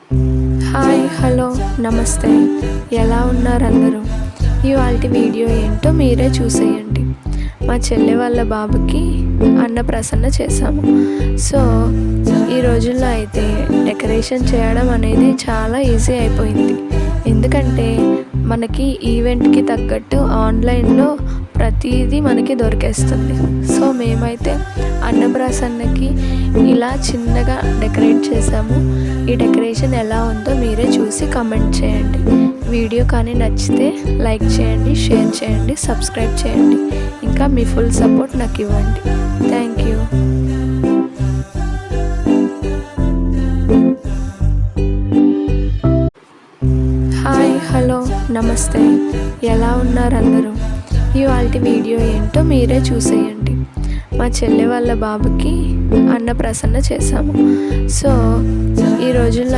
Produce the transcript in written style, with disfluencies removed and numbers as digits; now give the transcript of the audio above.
Hi hello నమస్తే, ఎలా ఉన్నారు అందరూ? ఇవాల్టి వీడియో ఏంటో మీరే చూసేయండి. మా చెల్లె వాళ్ళ బాబుకి అన్నప్రాసన్న చేశాము. సో ఈ రోజుల్లో అయితే డెకరేషన్ చేయడం అనేది చాలా ఈజీ అయిపోయింది. ఎందుకంటే మనకి ఈవెంట్కి తగ్గట్టు ఆన్లైన్లో ప్రతిదీ మనకి దొరికేస్తుంది. సో మేమైతే అన్నప్రాసన్నకి ఇలా చిన్నగా డెకరేట్ చేసాము. ఈ డెకరేషన్ ఎలా ఉందో మీరే చూసి కామెంట్ చేయండి. వీడియో కానీ నచ్చితే లైక్ చేయండి, షేర్ చేయండి, సబ్స్క్రైబ్ చేయండి. ఇంకా మీ ఫుల్ సపోర్ట్ నాకు ఇవ్వండి. Thank you. హాయ్ హలో నమస్తే, ఎలా ఉన్నారు అందరూ? ఇవాల్టి వీడియో ఏంటో మీరే చూసేయండి. మా చెల్లె వాళ్ళ బాబుకి అన్నప్రాసన్న చేశాము. సో ఈ రోజుల్లో